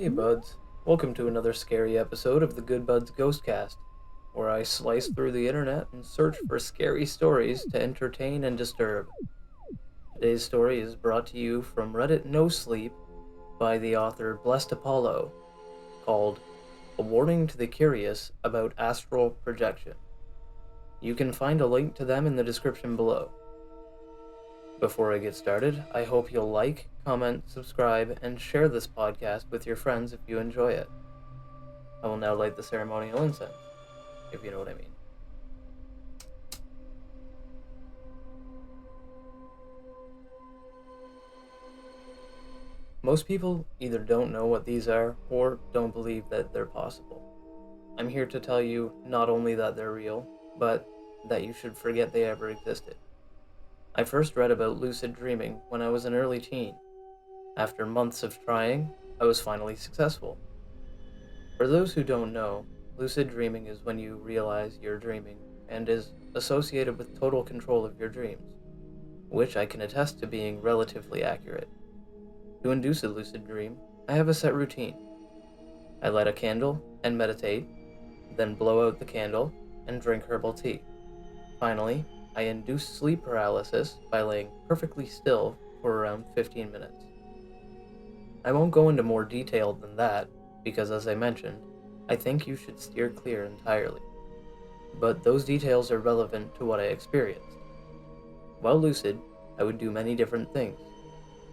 Hey buds, welcome to another scary episode of the Good Buds Ghostcast, where I slice through the internet and search for scary stories to entertain and disturb. Today's story is brought to you from Reddit No Sleep by the author Blessed Apollo, called A Warning to the Curious About Astral Projection. You can find a link to them in the description below. Before I get started, I hope you'll like, comment, subscribe, and share this podcast with your friends if you enjoy it. I will now light the ceremonial incense, if you know what I mean. Most people either don't know what these are or don't believe that they're possible. I'm here to tell you not only that they're real, but that you should forget they ever existed. I first read about lucid dreaming when I was an early teen. After months of trying, I was finally successful. For those who don't know, lucid dreaming is when you realize you're dreaming and is associated with total control of your dreams, which I can attest to being relatively accurate. To induce a lucid dream, I have a set routine. I light a candle and meditate, then blow out the candle and drink herbal tea. Finally, I induce sleep paralysis by laying perfectly still for around 15 minutes. I won't go into more detail than that because, as I mentioned, I think you should steer clear entirely. But those details are relevant to what I experienced. While lucid, I would do many different things,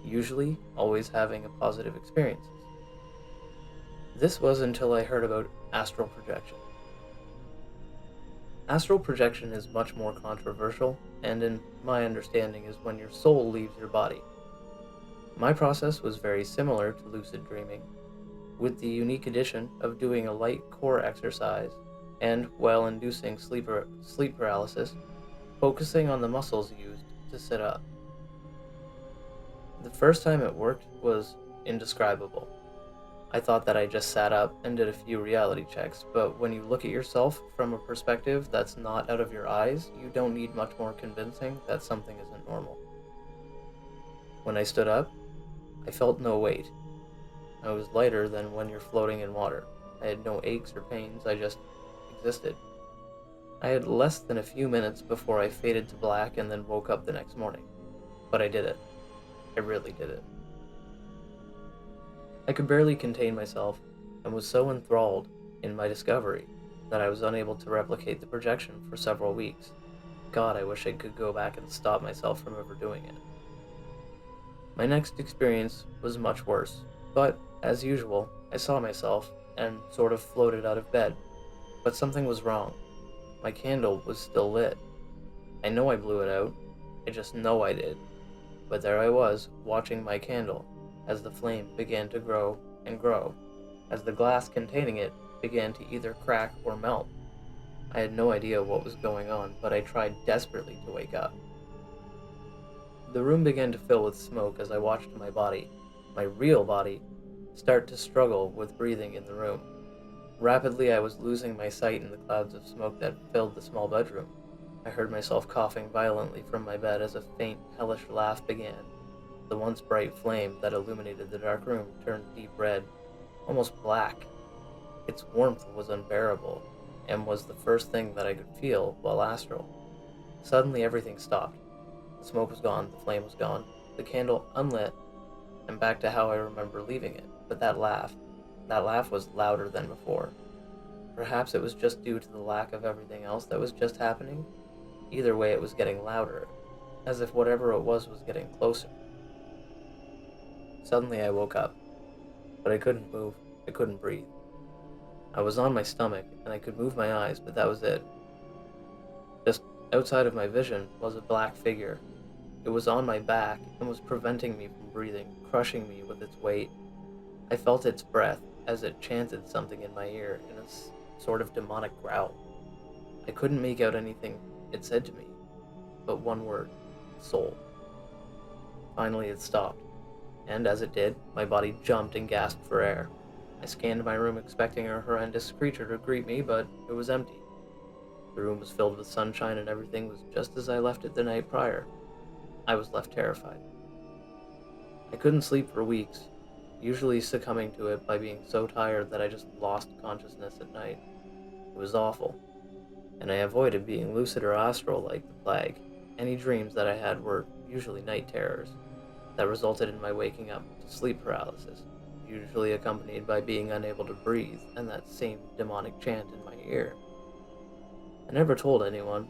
usually always having a positive experiences. This was until I heard about astral projection. Astral projection is much more controversial, and in my understanding is when your soul leaves your body. My process was very similar to lucid dreaming, with the unique addition of doing a light core exercise and, while inducing sleep paralysis, focusing on the muscles used to sit up. The first time it worked was indescribable. I thought that I just sat up and did a few reality checks, but when you look at yourself from a perspective that's not out of your eyes, you don't need much more convincing that something isn't normal. When I stood up, I felt no weight. I was lighter than when you're floating in water. I had no aches or pains, I just existed. I had less than a few minutes before I faded to black and then woke up the next morning. But I did it. I really did it. I could barely contain myself and was so enthralled in my discovery that I was unable to replicate the projection for several weeks. God, I wish I could go back and stop myself from ever doing it. My next experience was much worse, but as usual, I saw myself and sort of floated out of bed. But something was wrong. My candle was still lit. I know I blew it out. I just know I did. But there I was, watching my candle, as the flame began to grow and grow, as the glass containing it began to either crack or melt. I had no idea what was going on, but I tried desperately to wake up. The room began to fill with smoke as I watched my real body, start to struggle with breathing in the room. Rapidly, I was losing my sight in the clouds of smoke that filled the small bedroom. I heard myself coughing violently from my bed as a faint, hellish laugh began. The once bright flame that illuminated the dark room turned deep red, almost black. Its warmth was unbearable, and was the first thing that I could feel while astral. Suddenly everything stopped. The smoke was gone, the flame was gone, the candle unlit, and back to how I remember leaving it. But that laugh was louder than before. Perhaps it was just due to the lack of everything else that was just happening. Either way, it was getting louder, as if whatever it was getting closer. Suddenly I woke up, but I couldn't move, I couldn't breathe. I was on my stomach, and I could move my eyes, but that was it. Just outside of my vision was a black figure. It was on my back and was preventing me from breathing, crushing me with its weight. I felt its breath as it chanted something in my ear in a sort of demonic growl. I couldn't make out anything it said to me, but one word: soul. Finally it stopped, and as it did, my body jumped and gasped for air. I scanned my room expecting a horrendous creature to greet me, but it was empty. The room was filled with sunshine and everything was just as I left it the night prior. I was left terrified. I couldn't sleep for weeks. usually succumbing to it by being so tired that I just lost consciousness at night. It was awful, and I avoided being lucid or astral like the plague. Any dreams that I had were usually night terrors that resulted in my waking up to sleep paralysis, usually accompanied by being unable to breathe and that same demonic chant in my ear. I never told anyone,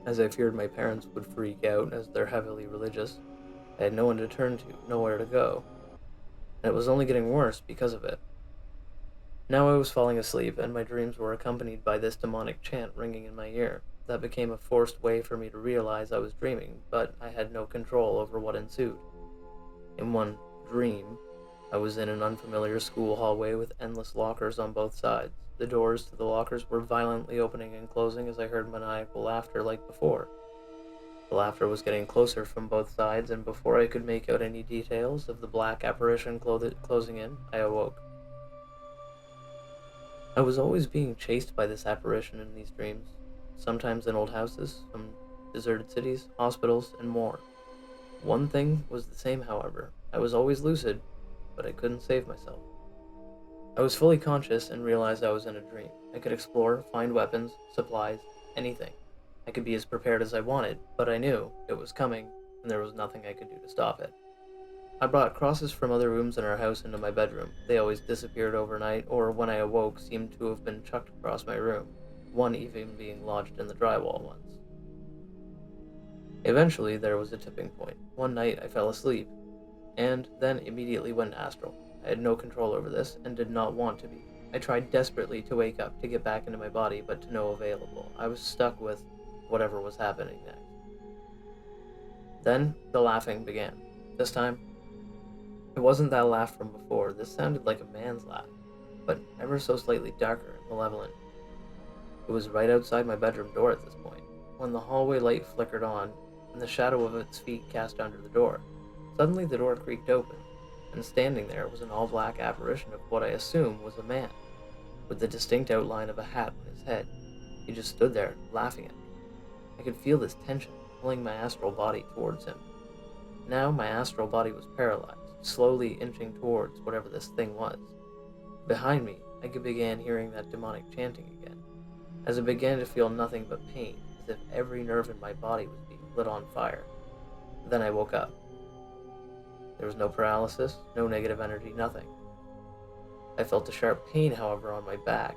as I feared my parents would freak out as they're heavily religious. I had no one to turn to, nowhere to go, and it was only getting worse because of it. Now I was falling asleep, and my dreams were accompanied by this demonic chant ringing in my ear. That became a forced way for me to realize I was dreaming, but I had no control over what ensued. In one dream, I was in an unfamiliar school hallway with endless lockers on both sides. The doors to the lockers were violently opening and closing as I heard maniacal laughter like before. The laughter was getting closer from both sides, and before I could make out any details of the black apparition closing in, I awoke. I was always being chased by this apparition in these dreams, sometimes in old houses, some deserted cities, hospitals, and more. One thing was the same, however. I was always lucid, but I couldn't save myself. I was fully conscious and realized I was in a dream. I could explore, find weapons, supplies, anything. I could be as prepared as I wanted, but I knew it was coming, and there was nothing I could do to stop it. I brought crosses from other rooms in our house into my bedroom. They always disappeared overnight, or when I awoke seemed to have been chucked across my room, one even being lodged in the drywall once. Eventually, there was a tipping point. One night, I fell asleep, and then immediately went astral. I had no control over this, and did not want to be. I tried desperately to wake up, to get back into my body, but to no available. I was stuck with whatever was happening next. Then, the laughing began. This time, it wasn't that laugh from before. This sounded like a man's laugh, but ever so slightly darker and malevolent. It was right outside my bedroom door at this point, when the hallway light flickered on, and the shadow of its feet cast under the door. Suddenly the door creaked open, and standing there was an all-black apparition of what I assume was a man, with the distinct outline of a hat on his head. He just stood there, laughing at me. I could feel this tension, pulling my astral body towards him. Now my astral body was paralyzed, slowly inching towards whatever this thing was. Behind me, I began hearing that demonic chanting again, as I began to feel nothing but pain, as if every nerve in my body was being lit on fire. Then I woke up. There was no paralysis, no negative energy, nothing. I felt a sharp pain, however, on my back.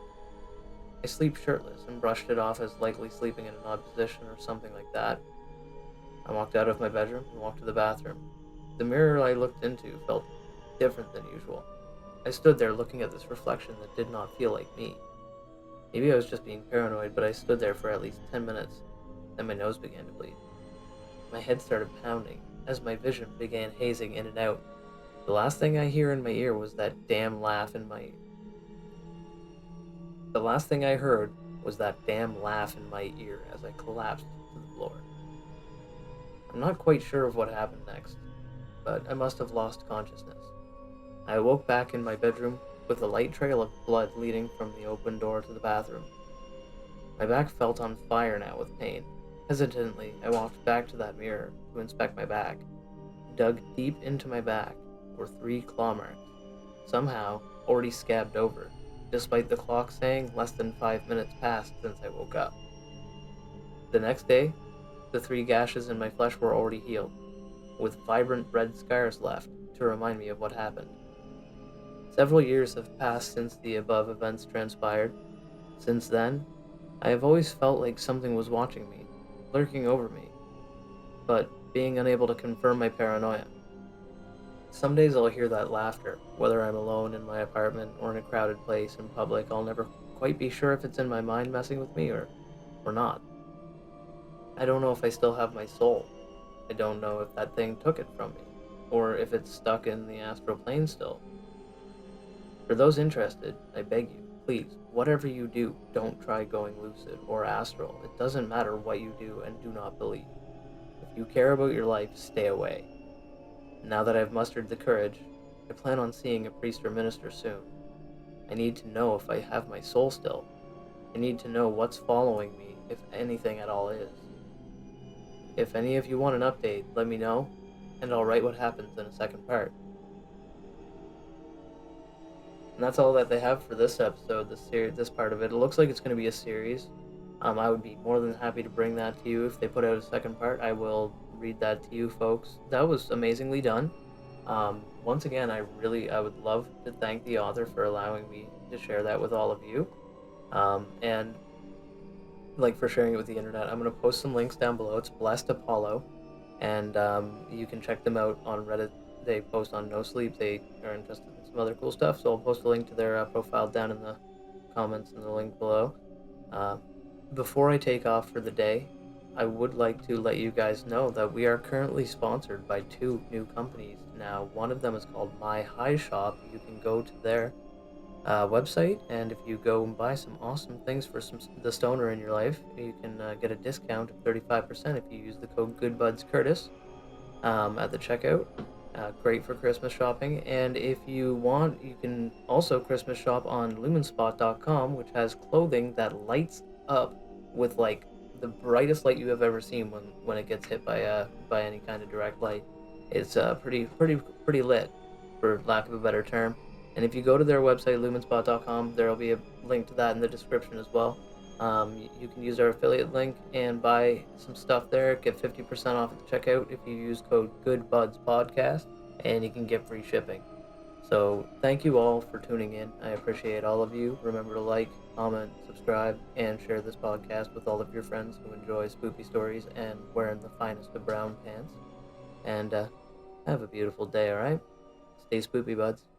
I sleep shirtless and brushed it off as likely sleeping in an odd position or something like that. I walked out of my bedroom and walked to the bathroom. The mirror I looked into felt different than usual. I stood there looking at this reflection that did not feel like me. Maybe I was just being paranoid, but I stood there for at least 10 minutes. Then my nose began to bleed. My head started pounding as my vision began hazing in and out. The last thing I hear in my ear was that damn laugh in my The last thing I heard was that damn laugh in my ear as I collapsed to the floor. I'm not quite sure of what happened next, but I must have lost consciousness. I awoke back in my bedroom with a light trail of blood leading from the open door to the bathroom. My back felt on fire now with pain. Hesitantly, I walked back to that mirror to inspect my back. Dug deep into my back were 3 claw marks, somehow already scabbed over, despite the clock saying less than 5 minutes passed since I woke up. The next day, the 3 gashes in my flesh were already healed, with vibrant red scars left to remind me of what happened. Several years have passed since the above events transpired. Since then, I have always felt like something was watching me, lurking over me, but being unable to confirm my paranoia. Some days I'll hear that laughter, whether I'm alone in my apartment or in a crowded place in public. I'll never quite be sure if it's in my mind messing with me or not. I don't know if I still have my soul. I don't know if that thing took it from me, or if it's stuck in the astral plane still. For those interested, I beg you, please, whatever you do, don't try going lucid or astral. It doesn't matter what you do, and do not believe. If you care about your life, stay away. Now that I've mustered the courage, I plan on seeing a priest or minister soon. I need to know if I have my soul still. I need to know what's following me, if anything at all is. If any of you want an update, let me know, and I'll write what happens in a second part. And that's all that they have for this episode, this part of it. It looks like it's going to be a series. I would be more than happy to bring that to you. If they put out a second part, I will read that to you folks. That was amazingly done. Once again, I would love to thank the author for allowing me to share that with all of you. And like for sharing it with the internet. I'm gonna post some links down below. It's Blessed Apollo, and you can check them out on Reddit. They post on No Sleep. They are interested in some other cool stuff, so I'll post a link to their profile down in the comments and the link below. Uh, Before I take off for the day, I would like to let you guys know that we are currently sponsored by two new companies. Now, one of them is called My High Shop. You can go to their website, and if you go and buy some awesome things for the stoner in your life, you can get a discount of 35% if you use the code GoodBudsCurtis at the checkout. Great for Christmas shopping, and if you want, you can also Christmas shop on lumenspot.com, which has clothing that lights up with like the brightest light you have ever seen when it gets hit by any kind of direct light. It's pretty lit, for lack of a better term. And if you go to their website, lumenspot.com, there will be a link to that in the description as well. You can use our affiliate link and buy some stuff there. Get 50% off at the checkout if you use code GoodBudsPodcast, and you can get free shipping. So thank you all for tuning in. I appreciate all of you. Remember to like, comment, subscribe, and share this podcast with all of your friends who enjoy spooky stories and wearing the finest of brown pants. And have a beautiful day, alright? Stay spoopy, buds.